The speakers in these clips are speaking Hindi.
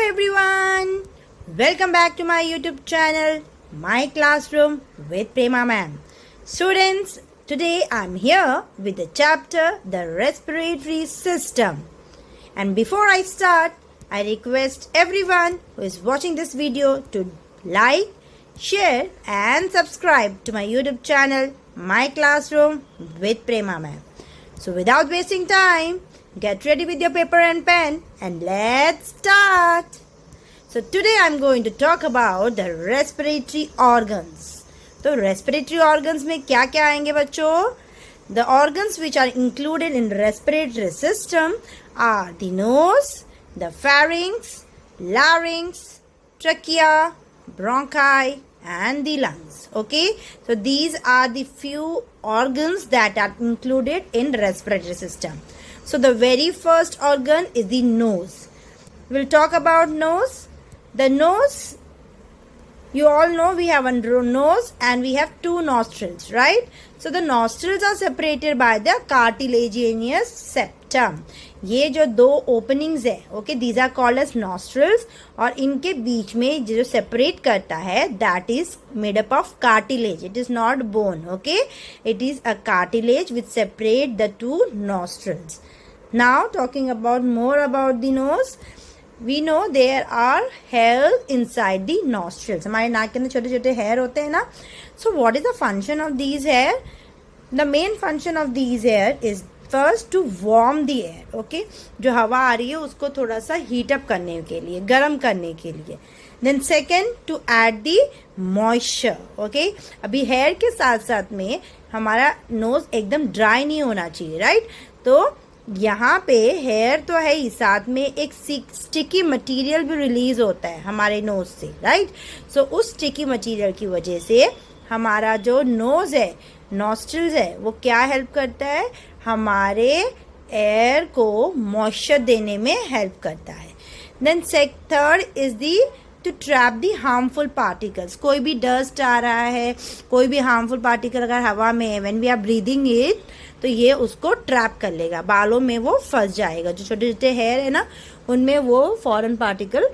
everyone, welcome back to my YouTube channel, My Classroom with Prema Ma'am. Students, today I'm here with the chapter The Respiratory System. And before I start, I request everyone who is watching this video to like, share and subscribe to my YouTube channel, My Classroom with Prema Ma'am. So without wasting time, get ready with your paper and pen and let's start. So today I'm going to talk about the respiratory organs. तो respiratory organs में क्या क्या आएंगे बच्चों? The organs which are included in respiratory system are the nose, the pharynx, larynx, trachea, bronchi and the lungs. Okay, so these are the few organs that are included in respiratory system. So the very first organ is the nose. We'll talk about nose. The nose, you all know we have a nose and we have two nostrils, right? So the nostrils are separated by the cartilaginous septum. ये जो दो openings है, okay, these are called as nostrils और इनके बीच में जो separate करता है, that is made up of cartilage. It is not bone, okay? It is a cartilage which separate the two nostrils. Now talking about more about the nose, we know there are hairs inside the nostrils. हमारे नाक के अंदर छोटे छोटे hair होते हैं ना. So what is the function of these hair? The main function of these hair is first to warm the air. Okay, जो हवा आ रही है उसको थोड़ा सा heat up करने के लिए, गर्म करने के लिए. Then second to add the moisture. Okay, अभी hair के साथ साथ में हमारा nose एकदम dry नहीं होना चाहिए, right? तो यहाँ पे हेयर तो है ही, साथ में एक स्टिकी मटेरियल भी रिलीज होता है हमारे नोज से, राइट? सो उस स्टिकी मटेरियल की वजह से हमारा जो नोज है, नॉस्ट्रिल्स है, वो क्या हेल्प करता है? हमारे एयर को मॉइस्चर देने में हेल्प करता है. Then third is the to trap the harmful particles. कोई भी डस्ट आ रहा है, कोई भी हार्मफुल पार्टिकल अगर हवा में है, when we are breathing it, तो ये उसको ट्रैप कर लेगा, बालों में वो फंस जाएगा. जो छोटे छोटे हेयर है ना, उनमें वो फॉरेन पार्टिकल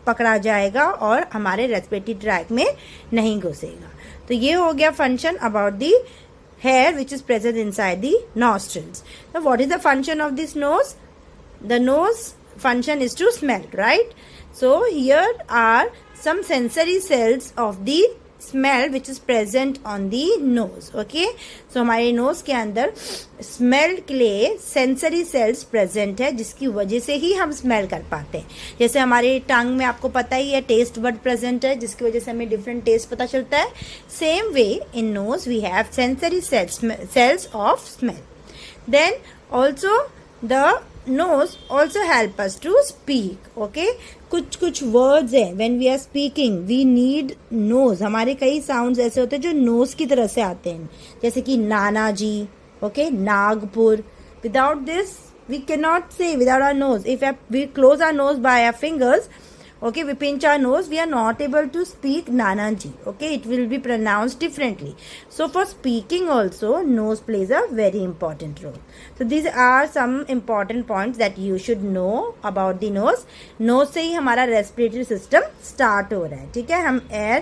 पकड़ा जाएगा और हमारे रेस्पिरेटरी ट्रैक में नहीं घुसेगा. तो ये हो गया function about the hair which is present inside the nostrils. Now what is the function of this nose? The nose function is to smell, right? So here are some sensory cells of the smell which is present on the nose. Okay, so हमारे nose के अंदर smell के लिए sensory cells present है, जिसकी वजह से ही हम smell कर पाते हैं. जैसे हमारे tongue में आपको पता ही है taste bud present है, जिसकी वजह से हमें different taste पता चलता है. Same way in nose we have sensory cells of smell. Then also the nose also help us to speak. Okay, कुछ वर्ड्स है, when we are speaking we need nose. हमारे कई साउंड्स ऐसे होते हैं जो नोज की तरह से आते हैं, जैसे कि नाना जी, okay, Nagpur. Without this we can not say, without our nose. If we close our nose by our fingers, okay, we pinch our nose, we are not able to speak nanaji. Okay, it will be pronounced differently. So for speaking also nose plays a very important role. So these are some important points that you should know about the nose. Nose से ही हमारा respiratory system start हो रहा है, ठीक है? हम air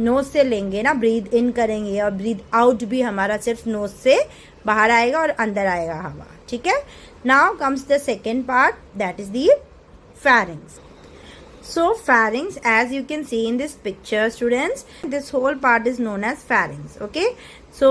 nose से लेंगे ना, breathe in करेंगे और breathe out भी हमारा सिर्फ nose से बाहर आएगा और अंदर आएगा हवा, ठीक है? Now comes the second part, that is the pharynx. So pharynx, as you can see in this picture students, this whole part is known as pharynx. Okay, so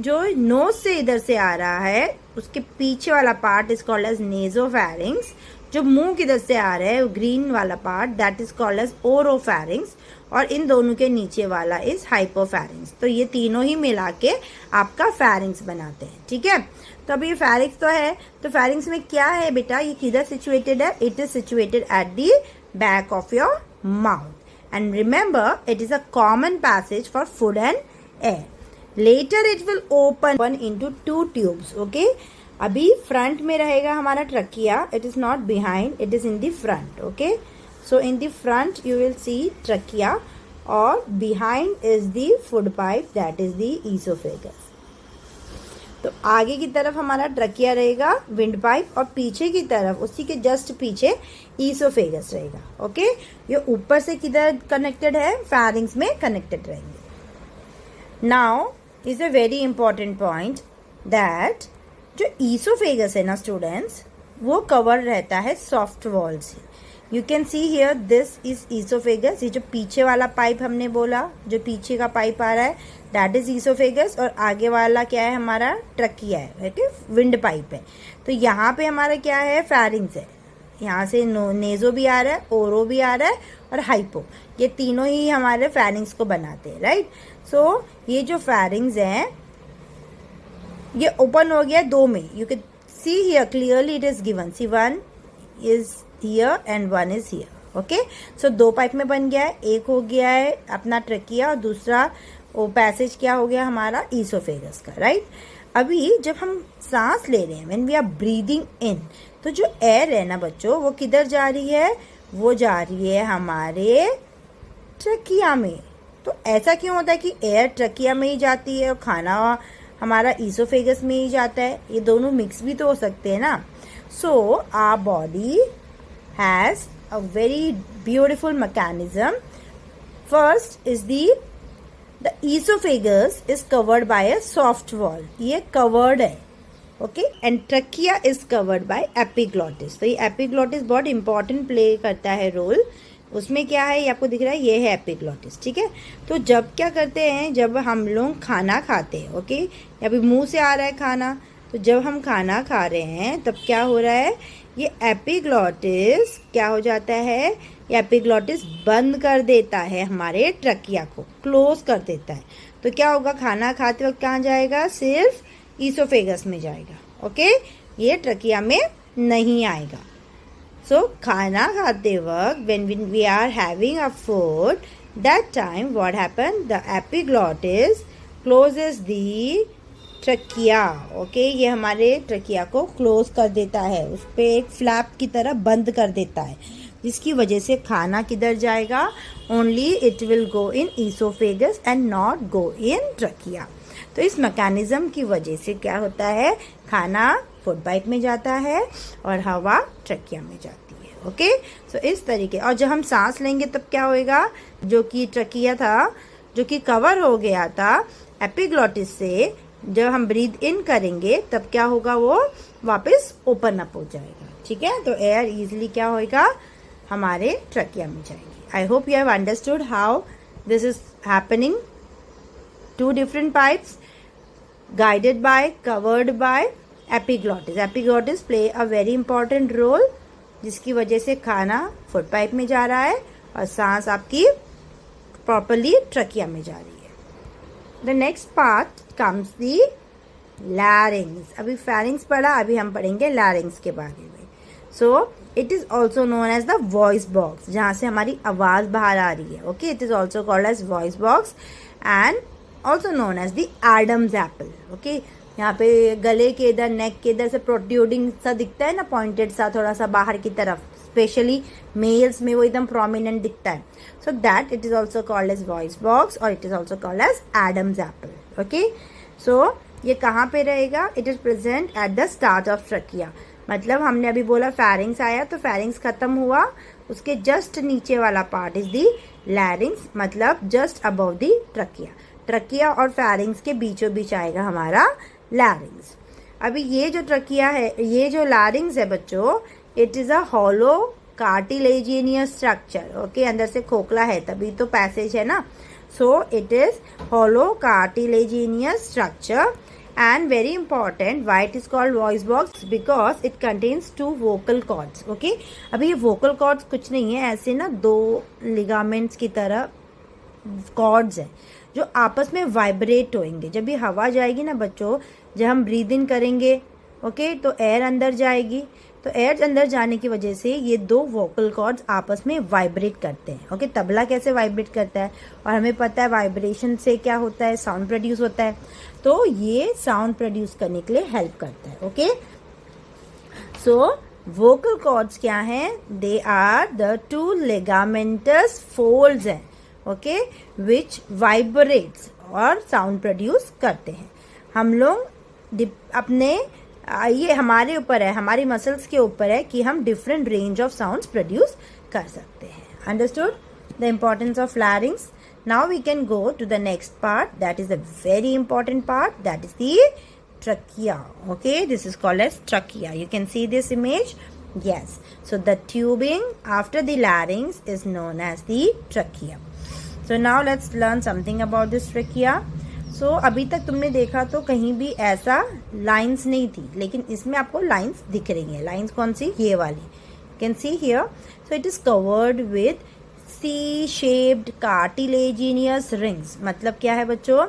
जो nose से इधर से आ रहा है उसके पीछे वाला part is called as nasopharynx. जो मुंह की इधर से आ रहा है ग्रीन वाला part, that is called as oropharynx. और इन दोनों के नीचे वाला is hypopharynx. तो ये तीनों ही मिला के आपका pharynx बनाते हैं, ठीक है? तो अभी ये pharynx तो है, तो pharynx में क्या है बेटा, ये किधर situated है? It is situated at the back of your mouth. And remember, it is a common passage for food and air. Later it will open into two tubes. Okay, अभी front में रहेगा हमारा trachea. It is not behind, it is in the front. Okay, so in the front you will see trachea, or behind is the food pipe, that is the esophagus. तो आगे की तरफ हमारा ट्रकिया रहेगा, विंड पाइप, और पीछे की तरफ उसी के जस्ट पीछे ईसोफेगस रहेगा। ओके, ये ऊपर से किधर कनेक्टेड है, फेरिंग्स में कनेक्टेड रहेंगे। Now is a very important point that जो ईसोफेगस है ना स्टूडेंट्स, वो कवर रहता है सॉफ्ट वॉल से। You can see here this is oesophagus. ये जो पीछे वाला पाइप हमने बोला, जो पीछे का पाइप आ रहा है, दैट इज ईसोफेगस, और आगे वाला क्या है, हमारा ट्रकिया है, ओके, विंड पाइप है। तो यहाँ पे हमारा क्या है, फेरिंग्स है। यहाँ से नेजो भी आ रहा है, ओरो भी आ रहा है, और हाइपो, ये तीनों ही हमारे फेरिंग्स को बनाते हैं, राइट। सो ये जो फेरिंग्स हैं ये ओपन हो गया दो में। You can see here clearly it is given, C one is here and one is here. Okay, so दो पाइप में बन गया है, एक हो गया है अपना ट्रकिया और दूसरा वो पैसेज क्या हो गया हमारा ईसोफेगस का, राइट। अभी जब हम सांस ले रहे हैं, when we are breathing in, तो जो एयर है ना बच्चों, वो किधर जा रही है, वो जा रही है हमारे ट्रकिया में। तो ऐसा क्यों होता है कि एयर ट्रकिया में ही जाती है और खाना हमारा ईसोफेगस में ही जाता है? ये दोनों मिक्स भी तो हो सकते हैं ना। So our body has a very beautiful mechanism. First is the oesophagus is covered by a soft wall, ये कवर्ड है, okay, and trachea is covered by epiglottis. तो ये एपिग्लॉटिस बहुत इंपॉर्टेंट प्ले करता है रोल। उसमें क्या है, ये आपको दिख रहा है, ये है एपिग्लॉटिस, ठीक है। तो जब क्या करते हैं, जब हम लोग खाना खाते हैं, ओके, अभी मुंह से आ रहा है खाना, तो जब हम खाना खा रहे हैं तब क्या हो रहा है, ये एपिग्लॉटिस क्या हो जाता है, ये एपिग्लॉटिस बंद कर देता है हमारे ट्रकिया को, क्लोज कर देता है। तो क्या होगा, खाना खाते वक्त कहाँ जाएगा, सिर्फ ईसोफेगस में जाएगा, ओके, ये ट्रकिया में नहीं आएगा। So खाना खाते वक्त when we are having a food, that time what happened, the epiglottis closes the trachea, okay, ये हमारे ट्रकिया को क्लोज कर देता है, उस पर एक फ्लैप की तरह बंद कर देता है, जिसकी वजह से खाना किधर जाएगा, only it will go in oesophagus and not go in trachea. तो इस मैकेनिज्म की वजह से क्या होता है, खाना फूड पाइप में जाता है और हवा ट्रकिया में जाती है, ओके। सो इस तरीके, और जब हम सांस लेंगे तब क्या होएगा, जो कि ट्रकिया था, जो कि कवर हो गया था एपिग्लॉटिस से, जब हम ब्रीथ इन करेंगे तब क्या होगा, वो वापस ओपन अप हो जाएगा, ठीक है। तो एयर इजीली क्या होएगा, हमारे ट्रकिया में जाएगी। आई hope you have understood how this is happening. Two different pipes guided by, covered by epiglottis. Epiglottis play a very important role, जिसकी वजह से खाना फूड पाइप में जा रहा है और सांस आपकी प्रॉपरली ट्रकिया में जा रही है। The next part comes the लैरिंग्स। अभी फेरिंग्स पढ़ा, अभी हम पढ़ेंगे लैरिंग्स के बारे में। So it is also known as the voice box, जहाँ से हमारी आवाज बाहर आ रही है, okay, it is also called as voice box and also known as the Adam's apple, okay. यहाँ पे गले के इधर, नेक के इधर से प्रोट्रूडिंग सा दिखता है ना, पॉइंटेड सा थोड़ा सा बाहर की तरफ, स्पेशली मेल्स में वो एकदम प्रोमिनेंट दिखता है। So that it is also called as voice box और it is also called as Adam's apple, okay. So ये कहाँ पे रहेगा, it is present at the start of trachea. मतलब हमने अभी बोला फेरिंग्स आया, तो फेरिंग्स खत्म हुआ, उसके जस्ट नीचे वाला पार्ट इज दी लैरिंग्स, मतलब जस्ट अबव दी ट्रकिया। ट्रकिया और फेरिंग्स के बीचों बीच आएगा हमारा लैरिंग्स। अभी ये जो ट्रकिया है, ये जो लैरिंग्स है बच्चों, it is a hollow cartilaginous structure, okay, अंदर से खोखला है तभी तो पैसेज है ना। सो it is hollow cartilaginous structure and very important, why it is called voice box, because it contains two vocal cords, okay। अभी ये vocal cords कुछ नहीं है, ऐसे ना दो ligaments की तरह कॉर्ड्स हैं जो आपस में वाइब्रेट होंगे। जब ये हवा जाएगी ना बच्चों, जब हम ब्रीद इन करेंगे, ओके, तो एयर अंदर जाएगी, तो एयर अंदर जाने की वजह से ये दो वोकल कॉर्ड्स आपस में वाइब्रेट करते हैं, ओके। तबला कैसे वाइब्रेट करता है, और हमें पता है वाइब्रेशन से क्या होता है, साउंड प्रोड्यूस होता है, तो ये साउंड प्रोड्यूस करने के लिए हेल्प करता है, ओके। सो वोकल कॉर्ड्स क्या हैं, they are the two ligamentous folds हैं, ओके, विच वाइब्रेट्स और साउंड प्रोड्यूस करते हैं। हम लोग अपने ये हमारे ऊपर है, हमारी मसल्स के ऊपर है कि हम different range of sounds produce कर सकते हैं. Understood the importance of larynx. Now we can go to the next part, that is the very important part, that is the trachea. Okay, this is called as trachea. You can see this image. Yes, so the tubing after the larynx is known as the trachea. So now let's learn something about this trachea. So अभी तक तुमने देखा तो कहीं भी ऐसा लाइंस नहीं थी, लेकिन इसमें आपको लाइंस दिख रही हैं. लाइंस कौन सी? ये वाली. You can see here. So it is covered with C-shaped cartilaginous rings. मतलब क्या है बच्चों?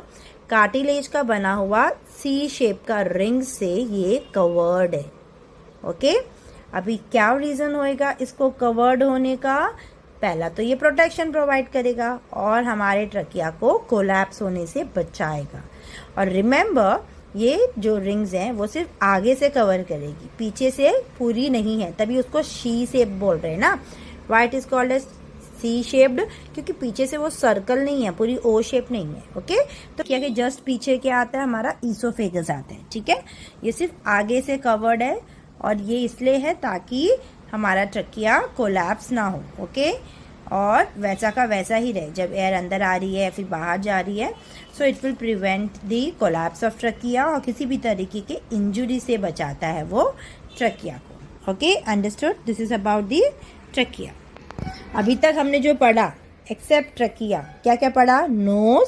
कार्टिलेज का बना हुआ सी शेप का रिंग से ये कवर्ड है. ओके, अभी क्या रीजन होएगा इसको कवर्ड होने का? पहला तो ये प्रोटेक्शन प्रोवाइड करेगा और हमारे ट्रकिया को कोलैप्स होने से बचाएगा. और रिमेंबर, ये जो रिंग्स हैं वो सिर्फ आगे से कवर करेगी, पीछे से पूरी नहीं है, तभी उसको शी शेप बोल रहे हैं ना. Why it is called as C shaped? क्योंकि पीछे से वो सर्कल नहीं है, पूरी ओ शेप नहीं है. ओके, तो क्या कि जस्ट पीछे क्या आता है? हमारा ईसोफेगस आता है. ठीक है, ये सिर्फ आगे से कवर्ड है और ये इसलिए है ताकि हमारा ट्रकिया कोलैप्स ना हो. ओके, और वैसा का वैसा ही रहे जब एयर अंदर आ रही है फिर बाहर जा रही है. So it will prevent the collapse of trachea और किसी भी तरीके के इंजुरी से बचाता है वो ट्रकिया को. Okay, understood? This is about the trachea. अभी तक हमने जो पढ़ा एक्सेप्ट ट्रकिया, क्या क्या पढ़ा? Nose,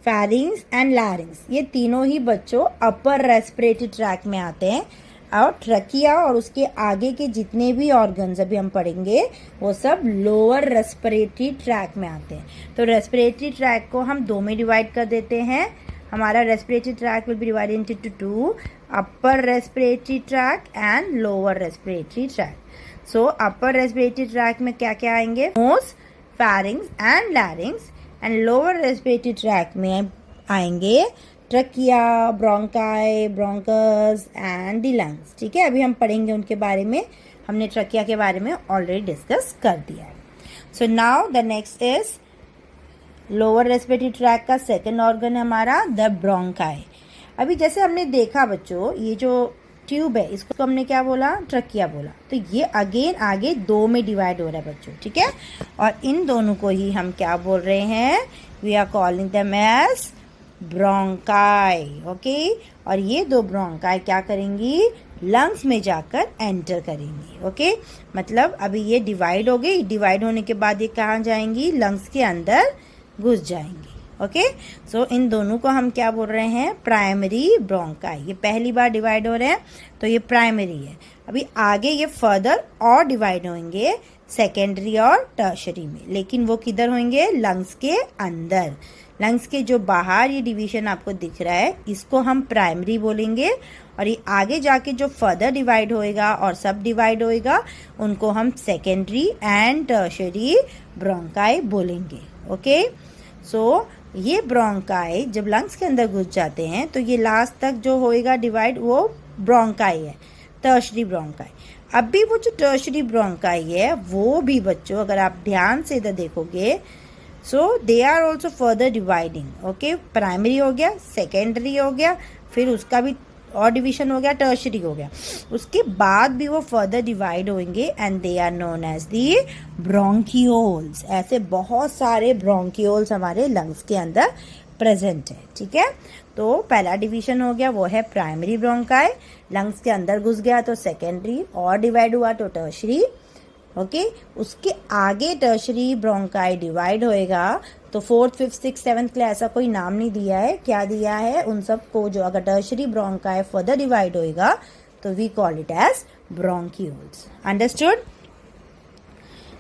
pharynx and larynx. ये तीनों ही बच्चों अपर रेस्पिरेटरी ट्रैक में आते हैं. और ट्रकिया और उसके आगे के जितने भी ऑर्गन्स अभी हम पढ़ेंगे वो सब लोअर रेस्पिरेटरी ट्रैक में आते हैं. तो रेस्पिरेटरी ट्रैक को हम दो में डिवाइड कर देते हैं. हमारा respiratory tract will be divided into two, upper respiratory tract and lower respiratory tract. So upper respiratory tract में क्या क्या आएंगे? Nose, pharynx and larynx. And lower respiratory tract में आएंगे trachea, bronchi, bronchus and the lungs. ठीक है, अभी हम पढ़ेंगे उनके बारे में. हमने ट्रकिया के बारे में ऑलरेडी डिस्कस कर दिया है. So now the next is lower respiratory track का सेकेंड ऑर्गन हमारा द ब्रोंकाई. अभी जैसे हमने देखा बच्चों, ये जो ट्यूब है इसको हमने क्या बोला? ट्रकिया बोला. तो ये अगेन आगे दो में डिवाइड हो रहा है बच्चों. ठीक है, और इन दोनों को ही हम क्या बोल रहे हैं? We are calling them as bronchi. Okay, और ये दो ब्रोंकाई क्या करेंगी? लंग्स में जाकर एंटर करेंगी. ओके, मतलब अभी ये डिवाइड हो गई. डिवाइड होने के बाद ये कहाँ जाएंगी? लंग्स के अंदर घुस जाएंगी. ओके, सो इन दोनों को हम क्या बोल रहे हैं? Primary bronchi. ये पहली बार डिवाइड हो रहे हैं तो ये प्राइमरी है. अभी आगे ये फर्दर और डिवाइड होंगे सेकेंडरी और टर्शरी में, लेकिन वो किधर होंगे? लंग्स के अंदर. लंग्स के जो बाहर ये डिवीजन आपको दिख रहा है इसको हम प्राइमरी बोलेंगे, और ये आगे जाके जो फर्दर डिवाइड होएगा और सब डिवाइड होएगा उनको हम सेकेंडरी एंड टर्शरी ब्रोंकाई बोलेंगे. ओके, सो ये ब्रोंकाई जब लंग्स के अंदर घुस जाते हैं तो ये लास्ट तक जो होएगा डिवाइड वो ब्रोंकाई है, टर्शरी ब्रोंकाई. अभी वो जो टर्शरी ब्रोंकाई है वो भी बच्चों अगर आप ध्यान से इधर देखोगे, so they are also further dividing. Okay, primary हो गया, सेकेंडरी हो गया, फिर उसका भी और डिवीजन हो गया, टर्शरी हो गया. उसके बाद भी वो फर्दर डिवाइड होंगे and they are known as the bronchioles. ऐसे बहुत सारे ब्रोंकियोल्स हमारे लंग्स के अंदर प्रेजेंट है. ठीक है, तो पहला डिवीजन हो गया वो है प्राइमरी ब्रोंकाई. लंग्स के अंदर घुस गया तो सेकेंडरी, और डिवाइड हुआ तो टर्शरी. ओके, उसके आगे टर्शरी ब्रोंकाई डिवाइड होएगा तो फोर्थ, फिफ्थ, सिक्स, सेवन्थ के लिए ऐसा कोई नाम नहीं दिया है. क्या दिया है? उन सब को जो अगर टर्शरी ब्रोंकाई फर्दर डिवाइड होएगा तो we call it as bronchioles. Understood?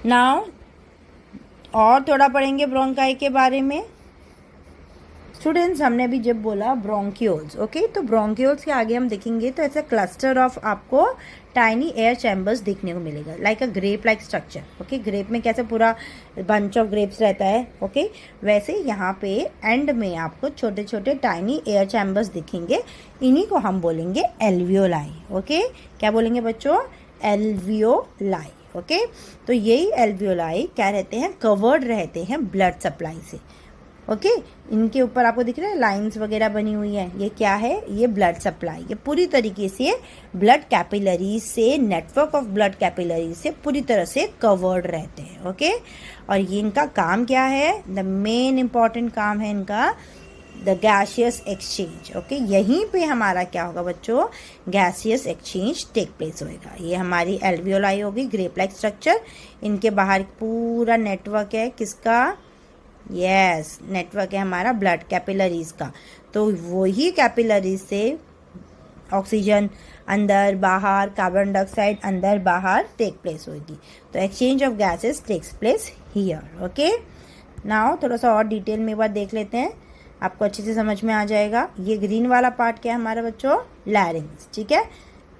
Now और थोड़ा पढ़ेंगे ब्रोंकाई के बारे में. स्टूडेंट्स, हमने भी जब बोला ब्रोंकियोल्स, ओके, तो ब्रोंकियोल्स के आगे हम देखेंगे तो ऐसा क्लस्टर ऑफ आपको टाइनी एयर चैम्बर्स देखने को मिलेगा, like a grape like structure. Okay, grape में कैसे पूरा बंच ऑफ ग्रेप्स रहता है, ओके, वैसे यहाँ पे एंड में आपको छोटे छोटे टाइनी एयर चैम्बर्स दिखेंगे. इन्हीं को हम बोलेंगे एल्वियोलाई. ओके, क्या बोलेंगे बच्चों? एल्वियोलाई. ओके, तो यही एल्वियोलाई क्या रहते हैं? कवर्ड रहते हैं ब्लड सप्लाई से. ओके इनके ऊपर आपको दिख रहा है लाइंस वगैरह बनी हुई है, ये क्या है, ये ब्लड सप्लाई, ये पूरी तरीके से ब्लड कैपिलरीज से, नेटवर्क ऑफ ब्लड कैपिलरीज से पूरी तरह से कवर्ड रहते हैं। ओके और ये इनका काम क्या है, द मेन इंपॉर्टेंट काम है इनका द गैसियस एक्सचेंज। ओके यहीं पे हमारा क्या होगा बच्चों, गैसियस एक्सचेंज टेक प्लेस होएगा। ये हमारी एल्वियोलाई होगी, ग्रेप लाइक स्ट्रक्चर, इनके बाहर पूरा नेटवर्क है किसका, यस नेटवर्क है हमारा ब्लड कैपिलरीज का। तो वही कैपिलरीज से ऑक्सीजन अंदर बाहर, कार्बन डाइऑक्साइड अंदर बाहर टेक प्लेस होगी। तो exchange of gases takes place here. Okay now थोड़ा सा और डिटेल में एक बार देख लेते हैं, आपको अच्छे से समझ में आ जाएगा। ये ग्रीन वाला पार्ट क्या है हमारा बच्चों, लैरिंग्स। ठीक है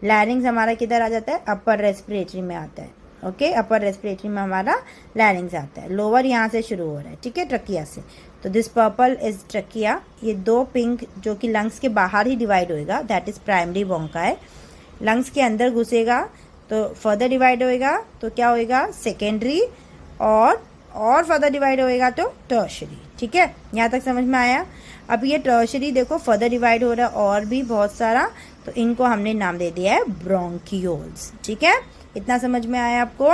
लैरिंग्स हमारा किधर आ जाता है, अपर रेस्पिरेटरी में आता है। ओके अपर रेस्पिरेटरी में हमारा लैरिंग्स आता है, लोअर यहाँ से शुरू हो रहा है, ठीक है ट्रकिया से। तो दिस पर्पल इज ट्रकिया, ये दो पिंक जो कि लंग्स के बाहर ही डिवाइड होएगा, that is primary bronchi. Lungs के अंदर घुसेगा तो फर्दर डिवाइड होएगा, तो क्या होएगा सेकेंडरी, और फर्दर डिवाइड होएगा तो टर्शरी। ठीक है यहाँ तक समझ में आया। अब ये टर्शरी देखो फर्दर डिवाइड हो रहा है और भी बहुत सारा, तो इनको हमने नाम दे दिया है ब्रोंकियोल्स। ठीक है इतना समझ में आया आपको।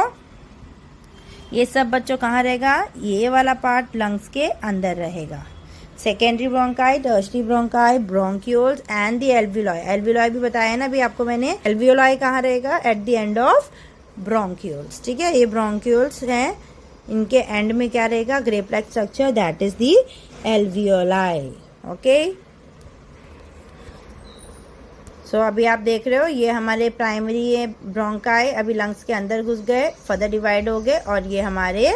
ये सब बच्चों कहाँ रहेगा, ये वाला पार्ट लंग्स के अंदर रहेगा, secondary bronchi, tertiary bronchi, bronchioles and the alveoli. Alveoli भी बताया ना अभी आपको मैंने, एल्वियोलाई कहाँ रहेगा, at the end of bronchioles. ठीक है ये ब्रोंकियोल्स हैं, इनके एंड में क्या रहेगा, grep like structure, that is the alveoli. Okay so अभी आप देख रहे हो ये हमारे प्राइमरी ब्रोंकाई अभी लंग्स के अंदर घुस गए, फर्दर डिवाइड हो गए, और ये हमारे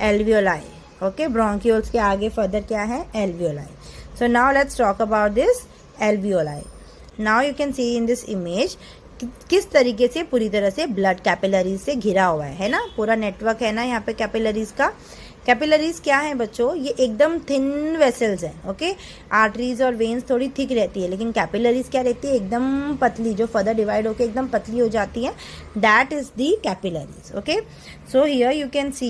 एल्वियोलाई। ओके ब्रोंकियोल्स के आगे फर्दर क्या है, alveoli. So now let's talk about this alveoli. Now you can see in this image किस तरीके से पूरी तरह से ब्लड कैपिलरीज से घिरा हुआ है ना, पूरा नेटवर्क है ना यहाँ पे कैपिलरीज का। कैपिलरीज क्या है बच्चों, ये एकदम थिन वेसल्स हैं। ओके आर्टरीज और वेन्स थोड़ी थिक रहती है, लेकिन कैपिलरीज क्या रहती है, एकदम पतली, जो फर्दर डिवाइड होकर एकदम पतली हो जाती है, that is the capillaries. Okay so here you can सी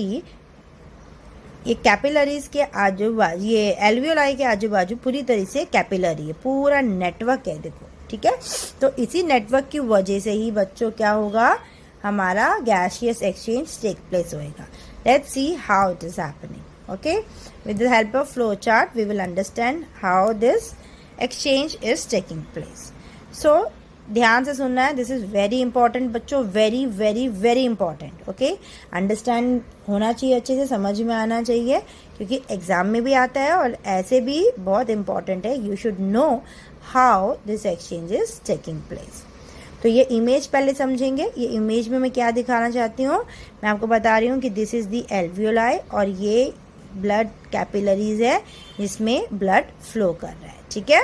ये कैपिलरीज के आजू बाजू, ये एल्वियोलाई के आजू बाजू पूरी तरह से कैपिलरी है, पूरा नेटवर्क है देखो। ठीक है तो इसी नेटवर्क की वजह से ही बच्चों क्या होगा, हमारा गैसियस एक्सचेंज टेक प्लेस होएगा। Let's see how it is happening. Okay, with the help of flow chart we will understand how this exchange is taking place. So ध्यान से सुनना है, दिस इज वेरी इंपॉर्टेंट बच्चों, very very very important. Okay understand होना चाहिए, अच्छे से समझ में आना चाहिए, क्योंकि एग्जाम में भी आता है और ऐसे भी बहुत इंपॉर्टेंट है। You should know how this exchange is taking place. तो ये इमेज पहले समझेंगे। ये इमेज में मैं क्या दिखाना चाहती हूँ, मैं आपको बता रही हूँ कि दिस इज द एल्वियोलाई, और ये ब्लड कैपिलरीज है जिसमें ब्लड फ्लो कर रहा है। ठीक है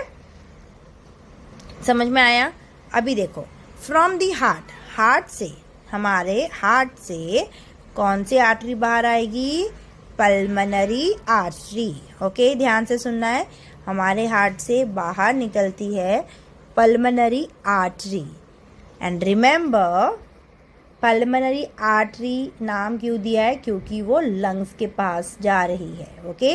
समझ में आया। अभी देखो फ्रॉम दी हार्ट, हार्ट से, हमारे हार्ट से कौन सी आर्टरी बाहर आएगी, पल्मनरी आर्टरी। ओके ध्यान से सुनना है, हमारे हार्ट से बाहर निकलती है pulmonary artery. And remember pulmonary artery नाम क्यों दिया है, क्योंकि वो लंग्स के पास जा रही है। ओके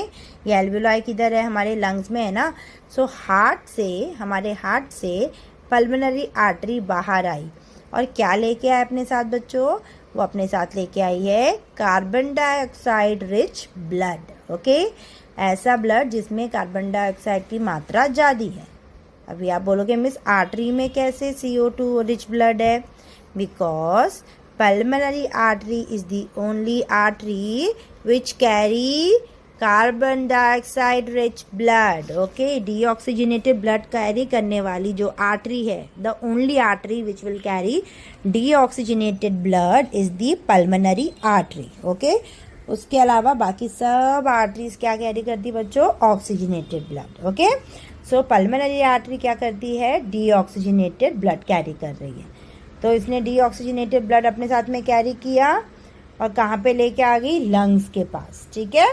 ये एल्वियोलाई किधर है, हमारे लंग्स में है ना। सो हार्ट से, हमारे हार्ट से पल्मनरी आर्टरी बाहर आई, और क्या लेके आए अपने साथ बच्चों, वो अपने साथ लेके आई है carbon dioxide rich blood. Okay ऐसा ब्लड जिसमें कार्बन डाइऑक्साइड की मात्रा ज़्यादा है। अभी आप बोलोगे मिस आर्टरी में कैसे CO2 रिच ब्लड है, because pulmonary artery is the only artery which carry carbon dioxide rich blood. Okay deoxygenated blood carry करने वाली जो आर्टरी है, the only artery which will carry deoxygenated blood is the pulmonary artery. Okay उसके अलावा बाकी सब आर्टरीज क्या कैरी करती बच्चों, oxygenated blood. Okay so pulmonary artery क्या करती है, डीऑक्सीजनेटेड ब्लड कैरी कर रही है। तो इसने डीऑक्सीजनेटेड ब्लड अपने साथ में कैरी किया, और कहाँ पे लेके आ गई, लंग्स के पास। ठीक है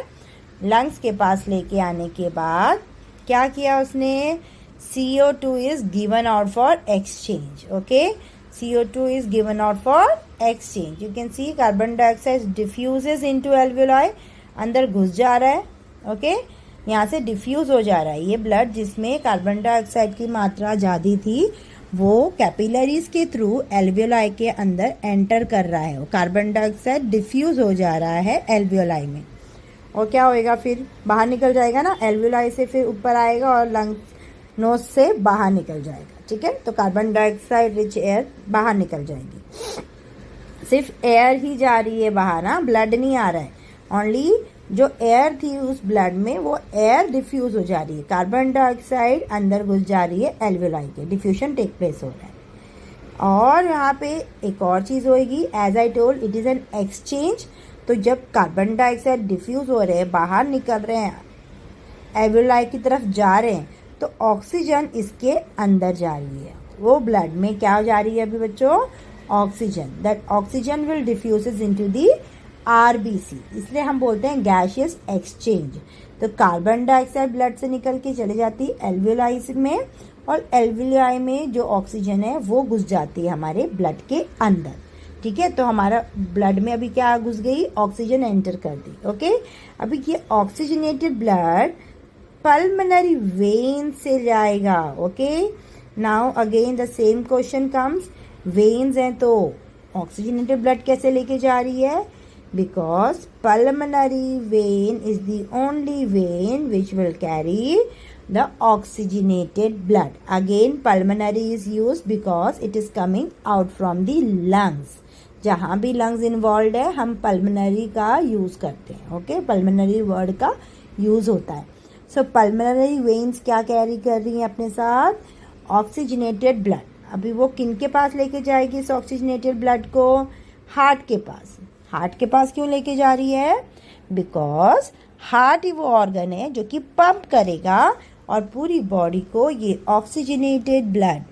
लंग्स के पास लेके आने के बाद क्या किया उसने, CO2 is given out for exchange. Okay CO2 is given out for exchange. You can see carbon dioxide diffuses into alveoli, अंदर घुस जा रहा है। ओके यहाँ से डिफ्यूज़ हो जा रहा है। ये ब्लड जिसमें कार्बन डाइऑक्साइड की मात्रा ज़्यादा थी वो कैपिलरीज के थ्रू एल्वियोलाई के अंदर एंटर कर रहा है। कार्बन डाइऑक्साइड डिफ्यूज़ हो जा रहा है एल्वियोलाई में, और क्या होएगा फिर बाहर निकल जाएगा ना, एल्वियोलाई से फिर ऊपर आएगा और लंग्स नोज से बाहर निकल जाएगा। ठीक है, तो कार्बन डाइऑक्साइड रिच एयर बाहर निकल जाएगी। सिर्फ एयर ही जा रही है बाहर, ना ब्लड नहीं आ रहा है। ओनली जो एयर थी उस ब्लड में वो एयर डिफ्यूज हो जा रही है, कार्बन डाइऑक्साइड अंदर घुस जा रही है एल्वियोलाई के, डिफ्यूजन टेक प्लेस हो रहा है। और यहाँ पे एक और चीज़ होएगी, as I told it is an exchange. तो जब कार्बन डाइऑक्साइड डिफ्यूज हो रहे हैं, बाहर निकल रहे हैं, एल्वियोलाई की तरफ जा रहे हैं, तो ऑक्सीजन इसके अंदर जा रही है। वो ब्लड में क्या जा रही है अभी बच्चों, oxygen. That oxygen will diffuses into the RBC, इसलिए हम बोलते हैं गैसियस एक्सचेंज। तो कार्बन डाइऑक्साइड ब्लड से निकल के चले जाती है एल्वियोलाई में, और एल्वियोलाई में जो ऑक्सीजन है वो घुस जाती है हमारे ब्लड के अंदर। ठीक है, तो हमारा ब्लड में अभी क्या घुस गई, ऑक्सीजन एंटर कर दी। ओके, अभी ये ऑक्सीजनेटेड ब्लड पल्मोनरी वेन से जाएगा। Okay, now again the same question comes, veins हैं तो ऑक्सीजनेटेड ब्लड कैसे लेके जा रही है, because pulmonary vein is the only when which will carry the oxygenated blood. Again pulmonary is used because it is coming out from the lungs. जहाँ भी lungs involved है हम pulmonary का यूज़ करते हैं। ओके, pulmonary word का यूज़ होता है। So pulmonary veins क्या कैरी कर रही हैं अपने साथ, oxygenated blood। अभी वो किन के पास लेके जाएगी इस oxygenated blood को, हार्ट के पास। हार्ट के पास क्यों लेके जा रही है, बिकॉज हार्ट ही वो ऑर्गन है जो कि पंप करेगा और पूरी बॉडी को ये oxygenated blood,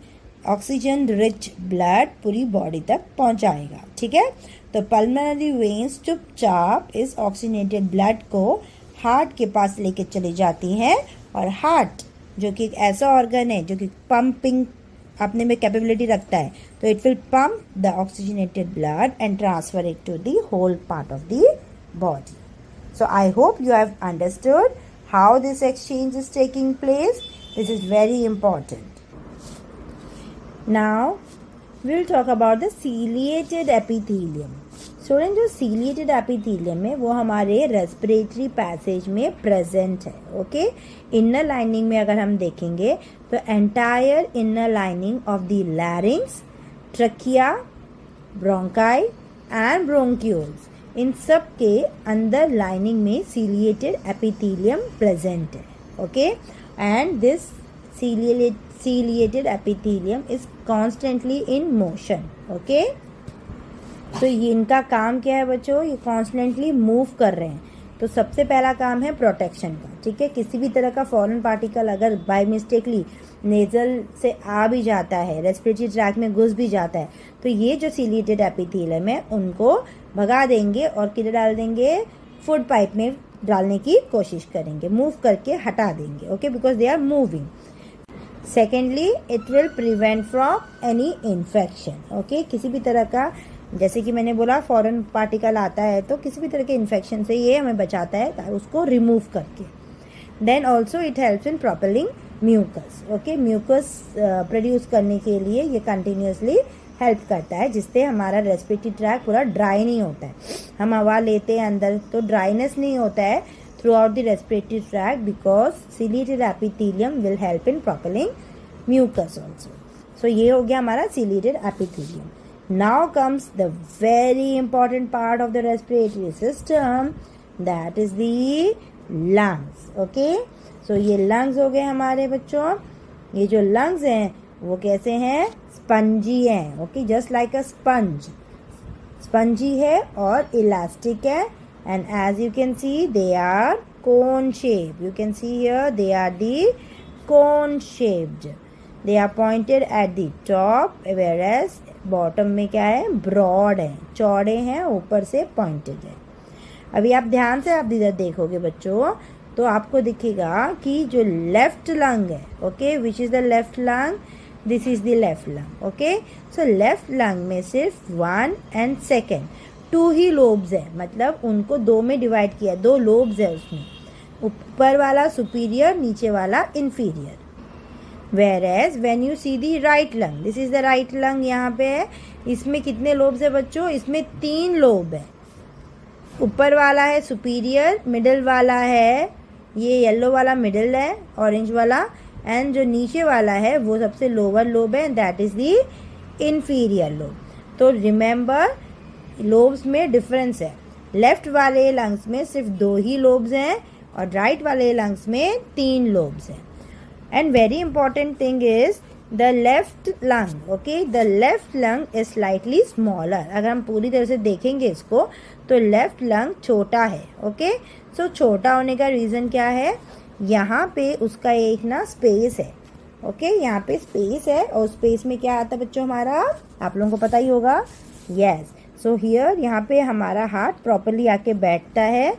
oxygen rich blood पूरी बॉडी तक पहुंचाएगा। ठीक है, तो पल्मोनरी वेन्स चुपचाप इस ऑक्सीजनेटेड ब्लड को हार्ट के पास लेके चली जाती हैं, और हार्ट जो कि एक ऐसा ऑर्गन है जो कि पंपिंग अपने में कैपेबिलिटी रखता है, तो it will pump the oxygenated blood and transfer it to the whole part of the body. So I hope you have understood how this exchange is taking place. This is very important. Now we'll talk about the ciliated epithelium. Students, जो ciliated epithelium है वो हमारे respiratory passage में present है. Okay? Inner lining में अगर हम देखेंगे तो entire inner lining of the larynx, trachea, bronchi and bronchioles, इन सब के अंदर लाइनिंग में सीलिएटेड एपिथेलियम प्रेजेंट है. Okay, and this ciliated epithelium is constantly in motion. Okay, तो ये इनका काम क्या है बच्चों, ये कॉन्स्टेंटली मूव कर रहे हैं. तो सबसे पहला काम है प्रोटेक्शन का. ठीक है, किसी भी तरह का फॉरेन पार्टिकल अगर बाय मिस्टेकली नेजल से आ भी जाता है, रेस्पिरेटरी ट्रैक में घुस भी जाता है, तो ये जो सीलिएटेड एपिथेलियम है उनको भगा देंगे और किधर डाल देंगे, फूड पाइप में डालने की कोशिश करेंगे, मूव करके हटा देंगे. Okay, because they are moving. Secondly, it will prevent from any infection. Okay, किसी भी तरह का, जैसे कि मैंने बोला फॉरेन पार्टिकल आता है तो किसी भी तरह के इन्फेक्शन से ये हमें बचाता है उसको रिमूव करके. Then also it helps in propelling mucus. Okay, mucus produce करने के लिए ये कंटिन्यूसली हेल्प करता है, जिससे हमारा रेस्पिरेटरी ट्रैक पूरा ड्राई नहीं होता है. हम हवा लेते हैं अंदर तो ड्राइनेस नहीं होता है through the respiratory tract, because ciliated epithelium will help in propelling mucus also. So ये हो गया हमारा ciliated epithelium. Now comes the very important part of the respiratory system, that is the lungs. Okay, so ये lungs हो गए हमारे बच्चों. ये जो lungs हैं वो कैसे हैं, स्पंजी हैं. Okay, just like a sponge. Spongy है और इलास्टिक है, and as you can see they are cone shaped. You can see here they are the cone shaped. They are pointed at the top, whereas bottom में क्या है, ब्रॉड है, चौड़े हैं, ऊपर से पॉइंटेड है. अभी आप ध्यान से आप इधर देखोगे बच्चों तो आपको दिखेगा कि जो लेफ्ट लंग है, okay, which is the left lung, this is the left lung. Okay, so left lung में सिर्फ 1 and 2 2 ही लोब्स है, मतलब उनको 2 में डिवाइड किया, 2 लोब्स है उसमें. ऊपर वाला सुपीरियर, नीचे वाला inferior. Whereas when you see the right lung, this is the right lung, यहाँ पे है, इसमें कितने लोब्स है बच्चों? इसमें 3 लोब है। ऊपर वाला है सुपीरियर, मिडिल वाला है ये येलो वाला मिडिल है, ऑरेंज वाला, एंड जो नीचे वाला है वो सबसे लोअर लोब है, that is the inferior lobe. तो रिमेंबर लोब्स में डिफरेंस है, लेफ्ट वाले लंग्स में सिर्फ 2 ही लोब्स हैं और राइट वाले लंग्स में 3 लोब्स हैं। And very important thing is the left lung, okay, the left lung is slightly smaller. अगर हम पूरी तरह से देखेंगे इसको तो लेफ्ट लंग छोटा है, ओके। सो छोटा होने का रीज़न क्या है? यहाँ पे उसका एक ना स्पेस है, ओके, यहाँ पे स्पेस है और स्पेस में क्या आता है बच्चों हमारा? आप लोगों को पता ही होगा, यस। सो हियर यहाँ पे हमारा हार्ट प्रॉपरली आके बैठता है,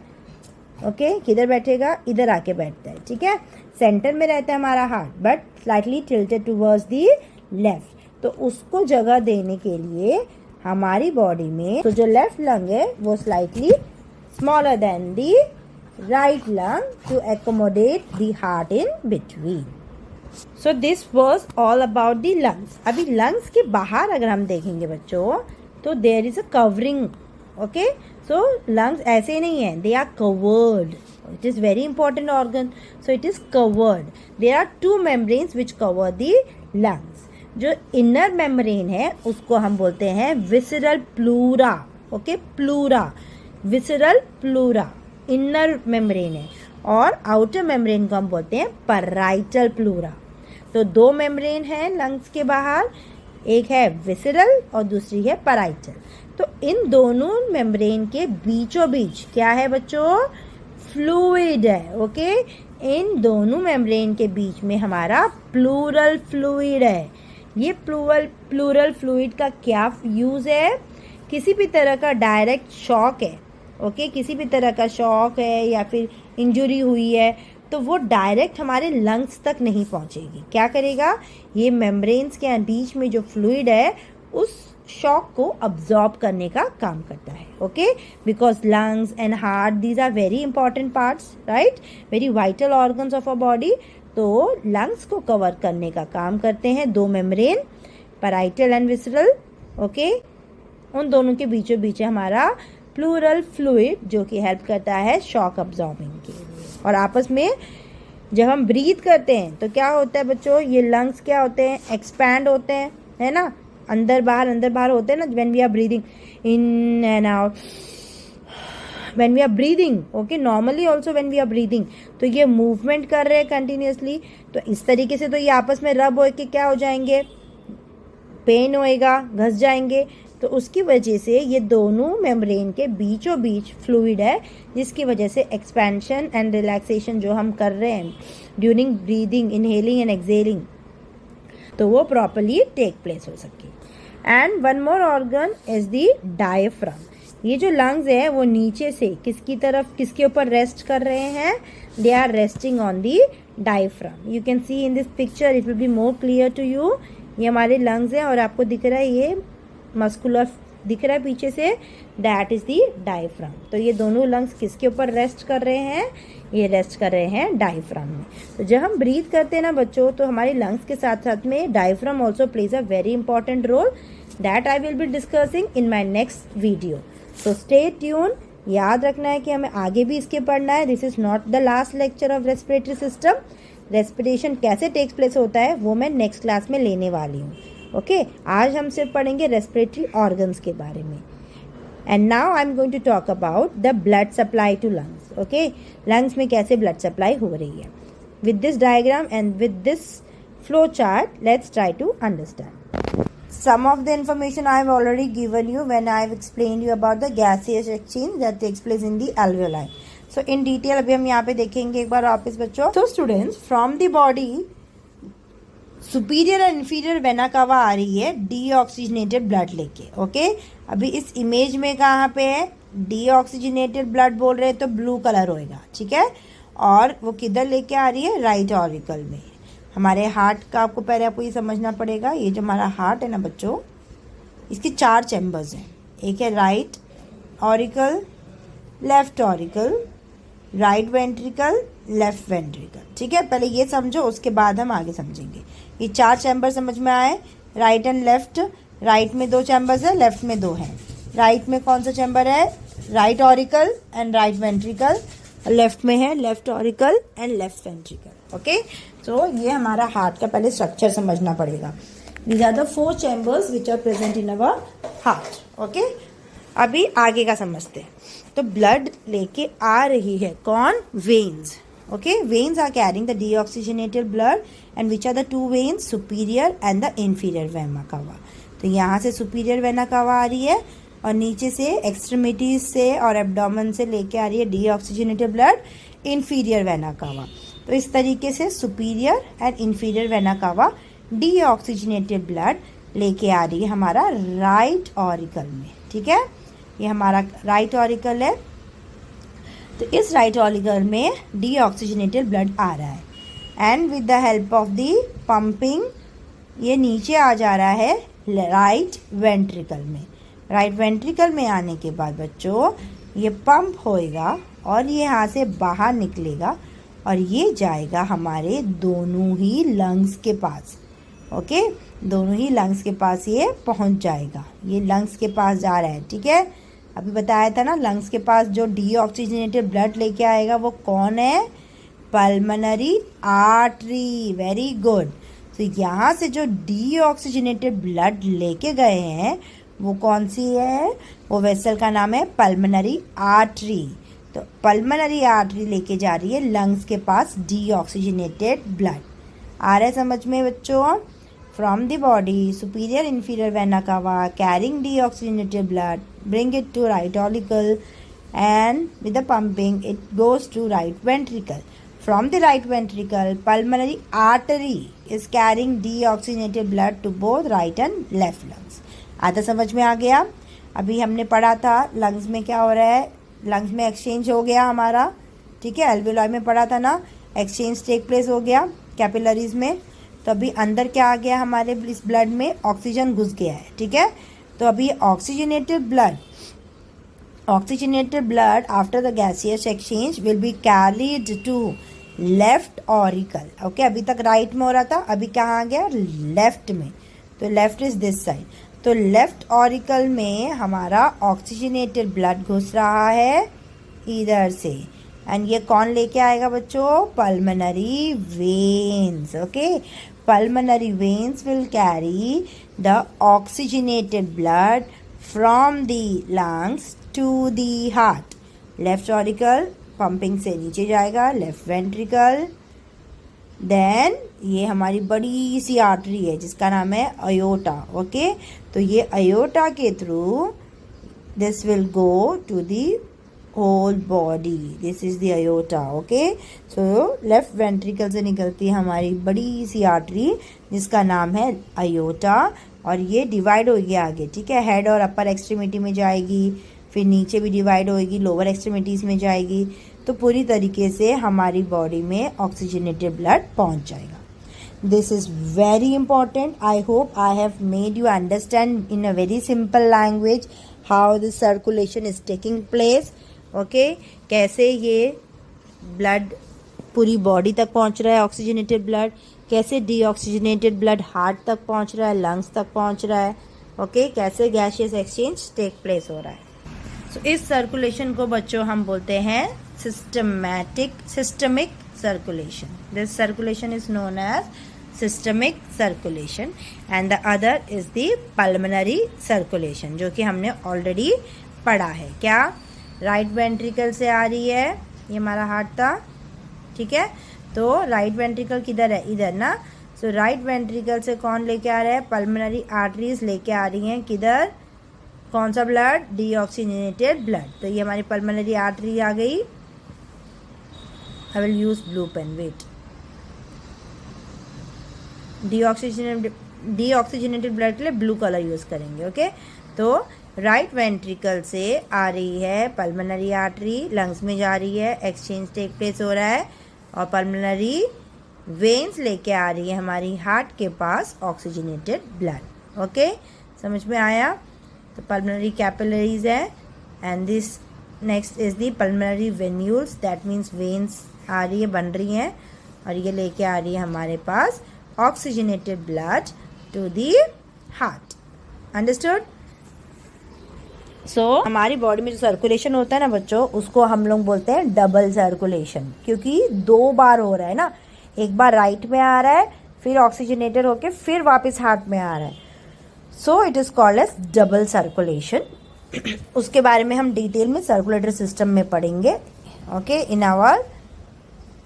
ओके। किधर बैठेगा? इधर आके बैठता है, ठीक है। सेंटर में रहता है हमारा heart but slightly tilted towards the left. तो उसको जगह देने के लिए हमारी बॉडी में तो जो लेफ्ट लंग है वो slightly smaller than the right lung to accommodate the heart in between. So this was all about the lungs. अभी लंग्स के बाहर अगर हम देखेंगे बच्चों तो there is a covering, okay. So lungs ऐसे ही नहीं है, they are covered. It is very important organ, so it is covered. There are 2 membranes which cover the lungs. जो inner membrane है उसको हम बोलते हैं visceral pleura, okay, pleura, visceral pleura, inner membrane है, और outer membrane को हम बोलते हैं parietal pleura। तो 2 membrane हैं lungs के बाहर, एक है visceral और दूसरी है parietal। तो इन दोनों membrane के बीचों बीच क्या है बच्चों? फ्लूइड है, ओके। इन दोनों मेम्ब्रेन के बीच में हमारा प्लूरल फ्लूइड है। ये प्लूरल फ्लूइड का क्या यूज़ है? किसी भी तरह का डायरेक्ट शॉक है, ओके, किसी भी तरह का शॉक है या फिर इंजरी हुई है तो वो डायरेक्ट हमारे लंग्स तक नहीं पहुंचेगी। क्या करेगा? ये मेम्ब्रेन्स के बीच में जो फ्लूइड है उस शॉक को अब्जॉर्ब करने का काम करता है, okay. Because lungs and heart these are very important parts, right, very vital organs of a body. तो लंग्स को कवर करने का काम करते हैं 2 membrane, parietal and visceral, okay. उन दोनों के बीचों बीच हमारा प्लूरल फ्लूइड जो कि हेल्प करता है शॉक अब्जॉर्बिंग के लिए। और आपस में जब हम ब्रीथ करते हैं तो क्या होता है बच्चों? ये लंग्स क्या होते हैं? एक्सपैंड होते हैं, है ना, अंदर बाहर होते हैं ना, when we are breathing in and out, when we are breathing, okay, normally also when we are breathing, तो ये मूवमेंट कर रहे हैं कंटिन्यूसली। तो इस तरीके से तो ये आपस में रब होके क्या हो जाएंगे? पेन होएगा, घस जाएंगे। तो उसकी वजह से ये दोनों मेम्ब्रेन के बीचों बीच फ्लूइड है जिसकी वजह से एक्सपेंशन एंड रिलैक्सेशन जो हम कर रहे हैं during breathing, inhaling and exhaling, तो वो प्रॉपरली टेक प्लेस हो सके। And one more organ is the diaphragm. ये जो लंग्स है वो नीचे से किसकी तरफ, किसके ऊपर रेस्ट कर रहे हैं? They are resting on the diaphragm. You can see in this picture, it will be more clear to you. ये हमारे लंग्स हैं और आपको दिख रहा है ये मस्कुलर दिख रहा है पीछे से, दैट इज दी डायफ्राम। तो ये दोनों लंग्स किसके ऊपर रेस्ट कर रहे हैं? ये रेस्ट कर रहे हैं डायफ्राम में। तो जब हम ब्रीथ करते हैं ना बच्चों तो हमारे लंग्स के साथ साथ में diaphragm also plays a very important role, that I will be discussing in my next video. So stay tune. याद रखना है कि हमें आगे भी इसके पढ़ना है। This is not the last lecture of respiratory system. Respiration कैसे टेक्स प्लेस होता है वो मैं नेक्स्ट क्लास में लेने वाली हूँ, ओके। आज हम सिर्फ पढ़ेंगे रेस्पिरेटरी ऑर्गन्स के बारे में। And now I am going to talk about the blood supply to lungs, okay. Lungs में कैसे ब्लड सप्लाई हो रही है। With this diagram and with this flow chart let's try to understand some of the information I have already given you when I have explained you about the gaseous exchange that takes place in the alveoli. So in detail अभी हम यहाँ पे देखेंगे एक बार वापस बच्चों। So students, from the body superior and inferior vena cava आ रही है डीऑक्सीजनेटेड ब्लड लेके, ओके। अभी इस इमेज में कहाँ पे है? डीऑक्सीजनेटेड ब्लड बोल रहे हैं तो ब्लू कलर होएगा, ठीक है। और वो किधर लेके आ रही है? राइट ऑरिकल में। हमारे हार्ट का आपको पहले आपको ये समझना पड़ेगा, ये जो हमारा हार्ट है ना बच्चों, इसके 4 चैम्बर्स हैं। एक है right auricle, left auricle, right ventricle, left ventricle. ठीक है, पहले ये समझो, उसके बाद हम आगे समझेंगे। ये 4 चैम्बर समझ में आए, राइट एंड लेफ्ट। राइट में 2 चैम्बर्स है, लेफ्ट में 2 हैं। राइट में कौन सा चैम्बर है? Right auricle and right ventricle. लेफ्ट में है left auricle and left ventricle. Okay, तो ये हमारा हार्ट का पहले स्ट्रक्चर समझना पड़ेगा। These are the 4 chambers which are present in our heart. Okay, अभी आगे का समझते हैं। तो ब्लड लेके आ रही है कौन? Veins. Okay, veins are carrying the deoxygenated blood and which are the 2 veins? Superior and the inferior vena cava. तो यहाँ से सुपीरियर वेना कावा आ रही है और नीचे से एक्सट्रीमिटीज से और एब्डोमेन से लेके आ रही है deoxygenated blood inferior vena cava. तो इस तरीके से सुपीरियर एंड इंफीरियर वेना कावा डीऑक्सीजनेटेड ब्लड लेके आ रही है हमारा राइट ऑरिकल में। ठीक है, ये हमारा राइट ऑरिकल है। तो इस राइट ऑरिकल में डीऑक्सीजनेटेड ब्लड आ रहा है and with the help of the pumping ये नीचे आ जा रहा है राइट वेंट्रिकल में। राइट वेंट्रिकल में आने के बाद बच्चों ये पंप होएगा और ये यहाँ से बाहर निकलेगा और ये जाएगा हमारे दोनों ही लंग्स के पास। ओके, दोनों ही लंग्स के पास ये पहुँच जाएगा। ये लंग्स के पास जा रहा है। ठीक है, अभी बताया था ना, लंग्स के पास जो डीऑक्सीजनेटेड ब्लड लेके आएगा वो कौन है? Pulmonary artery. Very good. तो यहाँ से जो डीऑक्सीजनेटेड ब्लड लेके गए हैं वो कौन सी है? वो वेसल का नाम है पल्मोनरी आर्टरी। तो पल्मोनरी आर्टरी लेके जा रही है लंग्स के पास डीऑक्सीजनेटेड ब्लड। आ रहा है समझ में बच्चों? From the body superior inferior vena कावा carrying deoxygenated blood bring it to right auricle and with the pumping it goes to right ventricle. From the right ventricle pulmonary artery is carrying deoxygenated blood to both right and left lungs. आधा समझ में आ गया? अभी हमने पढ़ा था लंग्स में क्या हो रहा है, लंग्स में एक्सचेंज हो गया हमारा। ठीक है, एल्वियोलाई में पढ़ा था ना, एक्सचेंज टेक प्लेस हो गया कैपिलरीज में। तो अभी अंदर क्या आ गया हमारे इस ब्लड में? ऑक्सीजन घुस गया है। ठीक है, तो अभी oxygenated blood after the gaseous exchange will be carried to left auricle. Okay, अभी तक राइट में हो रहा था, अभी कहाँ आ गया? लेफ्ट में। तो लेफ्ट इज दिस साइड। तो लेफ्ट ऑरिकल में हमारा ऑक्सीजनेटेड ब्लड घुस रहा है इधर से एंड ये कौन लेके आएगा बच्चों? Pulmonary veins. Okay, pulmonary veins will carry the oxygenated blood from the lungs to the heart. Left auricle pumping से नीचे जाएगा, left ventricle, then ये हमारी बड़ी सी आर्टरी है जिसका नाम है aorta. ओके, तो ये aorta के through this will go to the whole body. This is the aorta. Okay, so left ventricle से निकलती है हमारी बड़ी सी आर्टरी जिसका नाम है aorta और ये डिवाइड होगी आगे। ठीक है, हेड और अपर एक्सट्रीमिटी में जाएगी, फिर नीचे भी डिवाइड होगी, लोअर एक्सट्रीमिटीज़ में जाएगी। तो पूरी तरीके से हमारी बॉडी में ऑक्सीजनेटेड ब्लड पहुंच जाएगा। This is very important. I hope I have made you understand in a very simple language how the circulation is taking place. Okay, कैसे ये ब्लड पूरी बॉडी तक पहुंच रहा है ऑक्सीजनेटेड ब्लड, कैसे डीऑक्सीजनेटेड ब्लड हार्ट तक पहुंच रहा है, लंग्स तक पहुंच रहा है। ओके, कैसे गैसियस एक्सचेंज टेक प्लेस हो रहा है। सो इस सर्कुलेशन को बच्चों हम बोलते हैं systemic circulation. This circulation is known as systemic circulation and the other is the pulmonary circulation, जो कि हमने ऑलरेडी पढ़ा है. क्या राइट वेंट्रिकल से आ रही है, ये हमारा हार्ट था, ठीक है. तो राइट वेंट्रिकल किधर है, इधर ना. सो राइट वेंट्रिकल से कौन लेके आ रहा है, पल्मोनरी आर्टरीज लेके आ रही हैं किधर, कौन सा ब्लड, डीऑक्सीजनेटेड ब्लड. तो ये हमारी पल्मोनरी आर्टरी आ गई. I will use blue pen, wait. Deoxygenated blood के लिए ब्लू कलर यूज करेंगे. ओके, तो राइट वेंट्रिकल से आ रही है पल्मोनरी आर्टरी, लंग्स में जा रही है, एक्सचेंज टेक प्लेस हो रहा है, और पल्मोनरी वेन्स लेके आ रही है हमारी हार्ट के पास ऑक्सीजनेटेड ब्लड. ओके, समझ में आया. तो पल्मोनरी कैपिलरीज है and this next is the pulmonary venules, that means veins आ रही है, बन रही हैं, और ये लेके आ रही है हमारे पास oxygenated blood to the heart. Understood? So हमारी बॉडी में जो सर्कुलेशन होता है ना बच्चों, उसको हम लोग बोलते हैं डबल सर्कुलेशन, क्योंकि 2 बार हो रहा है ना, एक बार राइट में आ रहा है, फिर ऑक्सीजनेटेड होके फिर वापस हार्ट में आ रहा है, so it is called as double circulation. उसके बारे में हम डिटेल में सर्कुलेटरी सिस्टम में पढ़ेंगे। Okay, in our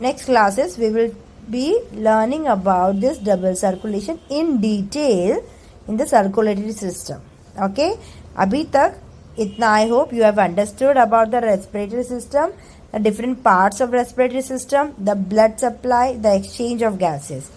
next classes we will be learning about this double circulation in detail in the circulatory system. Okay, अभी तक इतना I hope you have understood about the respiratory system, the different parts of respiratory system, the blood supply, the exchange of gases.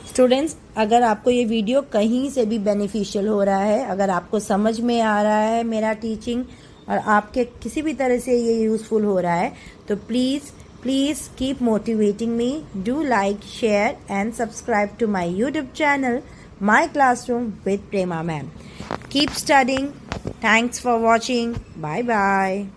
Students, अगर आपको ये वीडियो कहीं से भी बेनिफिशियल हो रहा है, अगर आपको समझ में आ रहा है मेरा टीचिंग और आपके किसी भी तरह से ये यूज़फुल हो रहा है, तो please keep motivating me. Do like, share and subscribe to my YouTube channel my classroom with Prema ma'am. Keep studying. Thanks for watching. Bye bye.